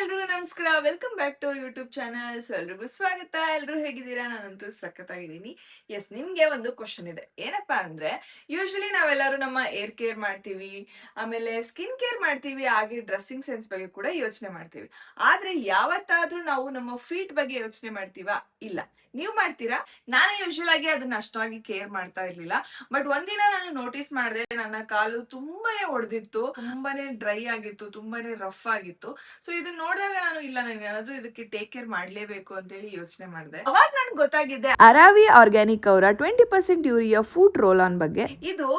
ಎಲ್ರಿಗೂ ನಮಸ್ಕಾರ. Welcome back to YouTube channel. So ಎಲ್ರಿಗೂ ಸ್ವಾಗತ. ಎಲ್ರು ಹೇಗಿದ್ದೀರಾ? ನಾನಂತೂ ಸಖತ್ತಾಗಿದ್ದೀನಿ. ಎಸ್, ನಿಮ್ಗೆ ಒಂದು ಕ್ವಶನ್ ಇದೆ. ಏನಪ್ಪಾ ಅಂದ್ರೆ, ಯೂಶಲಿ ನಾವೆಲ್ಲರೂ ನಮ್ಮ ಏರ್ ಕೇರ್ ಮಾಡ್ತೀವಿ, ಆಮೇಲೆ ಸ್ಕಿನ್ ಕೇರ್ ಮಾಡ್ತೀವಿ, ಹಾಗೆ ಡ್ರೆಸ್ಸಿಂಗ್ ಸೆನ್ಸ್ ಬಗ್ಗೆ ಕೂಡ ಯೋಚನೆ ಮಾಡ್ತೀವಿ. ಆದ್ರೆ ಯಾವತ್ತಾದ್ರೂ ನಾವು ನಮ್ಮ ಫೀಟ್ ಬಗ್ಗೆ ಯೋಚನೆ ಮಾಡ್ತೀವಾ? ಇಲ್ಲ. ನೀವು ಮಾಡ್ತೀರಾ? ನಾನು ಯೂಶಲ್ ಆಗಿ ಅದನ್ನ ಅಷ್ಟಾಗಿ ಕೇರ್ ಮಾಡ್ತಾ ಇರ್ಲಿಲ್ಲ. ಬಟ್ ಒಂದಿನ ನಾನು ನೋಟಿಸ್ ಮಾಡಿದೆ, ನನ್ನ ಕಾಲು ತುಂಬಾನೇ ಒಡೆದಿತ್ತು, ತುಂಬಾನೇ ಡ್ರೈ ಆಗಿತ್ತು, ತುಂಬಾನೇ ರಫ್ ಆಗಿತ್ತು. ಸೊ ಇದನ್ನ ನೋಡಿದಾಗ ನಾನು ಇಲ್ಲ, ನಾನು ಏನಾದ್ರೂ ಇದಕ್ಕೆ ಟೇಕ್ ಕೇರ್ ಮಾಡ್ಲೇಬೇಕು ಅಂತ ಹೇಳಿ ಯೋಚನೆ ಮಾಡಿದೆ. ಅವಾಗ ನನ್ಗೆ ಗೊತ್ತಾಗಿದೆ ಅರಾವಿ ಆರ್ಗ್ಯಾನಿಕ್ ಅವರ 20% ಯೂರಿಯಾ ಫುಡ್ ರೋಲ್ ಆನ್ ಬಗ್ಗೆ. ಇದು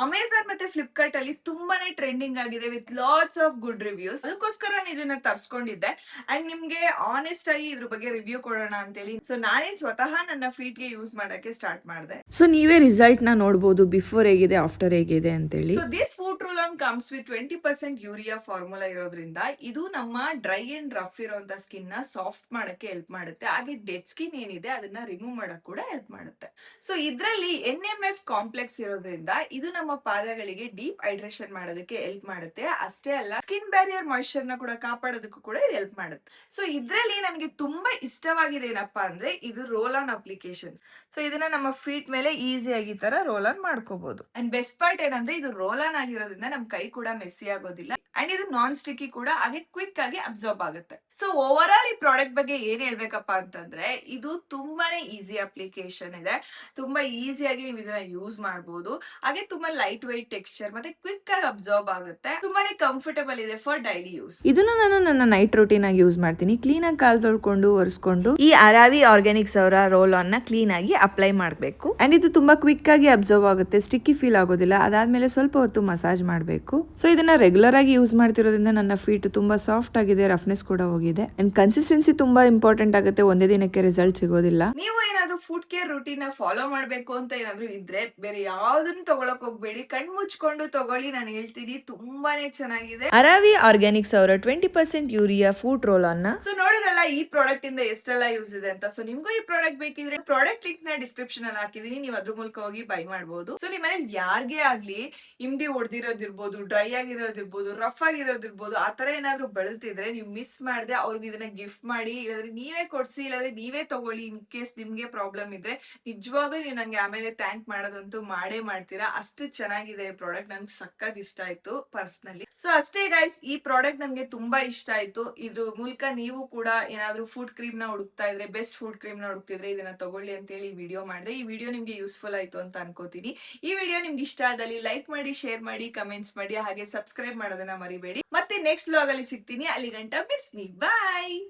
ಅಮೆಝಾನ್ ಮತ್ತೆ ಫ್ಲಿಪ್ಕಾರ್ಟ್ ಅಲ್ಲಿ ತುಂಬಾನೇ ಟ್ರೆಂಡಿಂಗ್ ಆಗಿದೆ with lots of good reviews. ಅದಕ್ಕೋಸ್ಕರ ನಾನು ಇದನ್ನ ತರ್ಸ್ಕೊಂಡಿದ್ದೆ ಅಂಡ್ ನಿಮ್ಗೆ ಆನೆಸ್ಟ್ ಆಗಿ ಇದ್ರ ಬಗ್ಗೆ ರಿವ್ಯೂ ಕೊಡೋಣ ಅಂತೇಳಿ. ಸೊ ನಾನೇ ಸ್ವತಃ ನನ್ನ ಫೀಟ್ ಗೆ ಯೂಸ್ ಮಾಡಕ್ಕೆ ಸ್ಟಾರ್ಟ್ ಮಾಡಿದೆ. ಸೊ ನೀವೇ ರಿಸಲ್ಟ್ ನ ನೋಡಬಹುದು, ಬಿಫೋರ್ ಹೇಗಿದೆ ಆಫ್ಟರ್ ಹೇಗಿದೆ ಅಂತೇಳಿ. So this foot roll on comes with 20% urea formula ಇರೋದ್ರಿಂದ ಇದು ನಮ್ಮ ಡ್ರೈ ಅಂಡ್ ರಫ್ ಇರುವಂತ ಸ್ಕಿನ್ ನ ಸಾಫ್ಟ್ ಮಾಡಕ್ಕೆ ಹೆಲ್ಪ್ ಮಾಡುತ್ತೆ. ಹಾಗೆ ಡೆಡ್ ಸ್ಕಿನ್ ಏನಿದೆ ಅದನ್ನ ರಿಮೂವ್ ಮಾಡಕ್ ಕೂಡ ಹೆಲ್ಪ್ ಮಾಡುತ್ತೆ. ಸೊ ಇದ್ರಲ್ಲಿ NMF ಕಾಂಪ್ಲೆಕ್ಸ್ ಇರೋದ್ರಿಂದ ಇದು ನಮ್ಮ ಪಾದಗಳಿಗೆ ಡೀಪ್ ಹೈಡ್ರೇಷನ್ ಮಾಡೋದಕ್ಕೆ ಹೆಲ್ಪ್ ಮಾಡುತ್ತೆ. ಅಷ್ಟೇ ಅಲ್ಲ, ಸ್ಕಿನ್ ಬ್ಯಾರಿಯರ್ ಮಾಯಿಶ್ಚರ್ ನ ಕೂಡ ಕಾಪಾಡೋದಕ್ಕೂ ಕೂಡ ಹೆಲ್ಪ್ ಮಾಡುತ್ತೆ. ಸೊ ಇದ್ರಲ್ಲಿ ನನಗೆ ತುಂಬಾ ಇಷ್ಟವಾಗಿದೆ ಏನಪ್ಪಾ ಅಂದ್ರೆ, ಇದು ರೋಲ್ ಆನ್ ಅಪ್ಲಿಕೇಶನ್. ಸೊ ಇದನ್ನ ನಮ್ಮ ಫೀಟ್ ಮೇಲೆ ಈಸಿಯಾಗಿ ಈ ತರ ರೋಲ್ ಆನ್ ಮಾಡ್ಕೋಬಹುದು. ಅಂಡ್ ಬೆಸ್ಟ್ ಪಾರ್ಟ್ ಏನಂದ್ರೆ, ಇದು ರೋಲ್ ಆನ್ ಆಗಿರೋದ್ರಿಂದ ನಮ್ ಕೈ ಕೂಡ ಮೆಸ್ಸಿ ಆಗೋದಿಲ್ಲ. ಅಂಡ್ ಇದು ನಾನ್ ಸ್ಟಿಕ್ಕಿ ಕೂಡ, ಹಾಗೆ ಕ್ವಿಕ್ ಆಗಿ ಅಬ್ಸಾರ್ಬ್ ಆಗುತ್ತೆ. ಸೊ ಓವರ್ ಆಲ್ ಈ ಪ್ರಾಡಕ್ಟ್ ಬಗ್ಗೆ ಏನ್ ಹೇಳ್ಬೇಕಪ್ಪ ಅಂತಂದ್ರೆ, ಇದು ತುಂಬಾನೇ ಈಸಿ ಅಪ್ಲಿಕೇಶನ್ ಇದೆ. ತುಂಬಾ ಈಸಿಯಾಗಿ ನೀವು ಇದನ್ನ ಯೂಸ್ ಮಾಡಬಹುದು. ಹಾಗೆ ತುಂಬಾ ಲೈಟ್ ವೈಟ್ ಟೆಕ್ಸ್ಚರ್ ಮತ್ತೆ ಕ್ವಿಕ್ ಆಗಿ ಅಬ್ಸಾರ್ಬ್ ಆಗುತ್ತೆ. ತುಂಬಾನೇ ಕಂಫರ್ಟಬಲ್ ಇದೆ ಫಾರ್ ಡೈಲಿ ಯೂಸ್. ಇದನ್ನ ನಾನು ನನ್ನ ನೈಟ್ ರೂಟೀನ್ ಆಗಿ ಯೂಸ್ ಮಾಡ್ತೀನಿ. ಕ್ಲೀನ್ ಆಗಿ ಕಾಲ್ ತೊಳ್ಕೊಂಡು ಒರೆಸ್ಕೊಂಡು ಈ ಅರಾವಿ ಆರ್ಗ್ಯಾನಿಕ್ಸ್ ಅವರ ರೋಲ್ ಆನ್ ನ ಕ್ಲೀನ್ ಆಗಿ ಅಪ್ಲೈ ಮಾಡಬೇಕು. ಅಂಡ್ ಇದು ತುಂಬಾ ಕ್ವಿಕ್ ಆಗಿ ಅಬ್ಸರ್ವ್ ಆಗುತ್ತೆ, ಸ್ಟಿಕ್ಕಿ ಫೀಲ್ ಆಗೋದಿಲ್ಲ. ಅದಾದ್ಮೇಲೆ ಸ್ವಲ್ಪ ಹೊತ್ತು ಮಸಾಜ್ ಮಾಡಬೇಕು. ಸೊ ಇದನ್ನ ರೆಗ್ಯುಲರ್ ಆಗಿ ಯೂಸ್ ಮಾಡ್ತಿರೋದ್ರಿಂದ ನನ್ನ ಫೀಟ್ ತುಂಬಾ ಸಾಫ್ಟ್ ಆಗಿದೆ, ರಫ್ನೆಸ್ ಕೂಡ ಹೋಗಿದೆ. ಅಂಡ್ ಕನ್ಸಿಸ್ಟೆನ್ಸಿ ತುಂಬಾ ಇಂಪಾರ್ಟೆಂಟ್ ಆಗುತ್ತೆ, ಒಂದೇ ದಿನಕ್ಕೆ ರಿಸಲ್ಟ್ ಸಿಗೋದಿಲ್ಲ. ನೀವು ಏನಾದ್ರೂ ಫುಡ್ ಕೇರ್ ರೂಟೀನ್ ನ ಫಾಲೋ ಮಾಡ್ಬೇಕು ಅಂತ ಏನಾದ್ರೂ ಇದ್ರೆ, ಬೇರೆ ಯಾವ್ದನ್ನು ತಗೊಳಕ್ ಹೋಗ್ಬೇಡಿ, ಕಣ್ ಮುಚ್ಕೊಂಡು ತಗೊಳ್ಳಿ. ನಾನು ಹೇಳ್ತೀನಿ, ತುಂಬಾನೇ ಚೆನ್ನಾಗಿದೆ. ಅರಾವಿ ಆರ್ಗ್ಯಾನಿಕ್ಸ್ ಅವರ 20% ಯೂರಿಯಾ ಫುಡ್ ರೋಲ್ ಆನ್ ನ. ಸೊ ನೋಡಿದ್ರಲ್ಲ, ಈ ಪ್ರಾಡಕ್ಟ್ ಇಂದ ಎಷ್ಟೆಲ್ಲ ಯೂಸ್ ಇದೆ ಅಂತ. ಸೊ ನಿಮ್ಗೂ ಈ ಪ್ರಾಡಕ್ಟ್ ಬೇಕಿದ್ರೆ ಪ್ರಾಡಕ್ಟ್ ಲಿಂಕ್ ನ ಡಿಸ್ಕ್ರಿಪ್ಷನ್ ಅಲ್ಲಿ ಹಾಕಿದೀನಿ, ನೀವು ಅದ್ರ ಮೂಲಕ ಹೋಗಿ ಬೈ ಮಾಡಬಹುದು. ಸೊ ನಿಮ್ಮ ಮನೇಲಿ ಯಾರಿಗೇ ಆಗ್ಲಿ ಇಮ್ಡಿ ಹೊಡೆದಿರೋದಿರ್ಬೋದು, ಡ್ರೈ ಆಗಿರೋದಿರ್ಬೋದು, ರಫ್ ಆಗಿರೋದಿರ್ಬೋದು, ಆತರ ಏನಾದ್ರು ಬಳಲ್ತಿದ್ರೆ ನೀವು ಮಿಸ್ ಮಾಡದೆ ಅವ್ರಿಗೆ ಇದನ್ನ ಗಿಫ್ಟ್ ಮಾಡಿ, ಇಲ್ಲಾಂದ್ರೆ ನೀವೇ ಕೊಡ್ಸಿ, ಇಲ್ಲಾಂದ್ರೆ ನೀವೇ ತಗೊಳ್ಳಿ. ಇನ್ ಕೇಸ್ ನಿಮ್ಗೆ ಪ್ರಾಬ್ಲಮ್ ಇದ್ರೆ ನಿಜವಾಗ್ಲೂ ನೀವು ನಂಗೆ ಆಮೇಲೆ ಥ್ಯಾಂಕ್ ಮಾಡೋದಂತೂ ಮಾಡೇ ಮಾಡ್ತೀರಾ. ಅಷ್ಟು ಚೆನ್ನಾಗಿದೆ ಈ ಪ್ರಾಡಕ್ಟ್, ನನ್ಗೆ ಸಖತ್ ಇಷ್ಟ ಆಯ್ತು ಪರ್ಸನಲಿ. ಸೊ ಅಷ್ಟೇ ಗೈಸ್, ಈ ಪ್ರಾಡಕ್ಟ್ ನನ್ಗೆ ತುಂಬಾ ಇಷ್ಟ ಆಯ್ತು. ಇದ್ರ ಮೂಲಕ ನೀವು ಕೂಡ ಏನಾದ್ರೂ ಫುಡ್ ಕ್ರೀಮ್ ನ ಹುಡುಕ್ತಾ ಇದ್ರೆ, ಬೆಸ್ಟ್ ಫುಡ್ ಕ್ರೀಮ್ ನ ಹುಡುಕ್ತಿದ್ರೆ ಇದನ್ನ ತಗೊಳ್ಳಿ ಅಂತ ಹೇಳಿ ವಿಡಿಯೋ ಮಾಡಿದೆ. ಈ ವಿಡಿಯೋ ನಿಮ್ಗೆ ಯೂಸ್ಫುಲ್ ಆಯ್ತು ಅಂತ ಅನ್ಕೋತೀನಿ. ಈ ವಿಡಿಯೋ ನಿಮ್ಗೆ ಇಷ್ಟ ಆದಲ್ಲಿ ಲೈಕ್ ಮಾಡಿ, ಶೇರ್ ಮಾಡಿ, ಕಮೆಂಟ್ಸ್ ಮಾಡಿ, ಹಾಗೆ ಸಬ್ಸ್ಕ್ರೈಬ್ ಮಾಡೋದನ್ನ ಮರಿಬೇಡಿ. ಮತ್ತೆ ನೆಕ್ಸ್ಟ್ ವ್ಲಾಗ್ ಅಲ್ಲಿ ಸಿಗ್ತೀನಿ. ಅಲ್ಲಿ ಗಂಟ ಮಿಸ್ ಮೀ. ಬಾಯ್.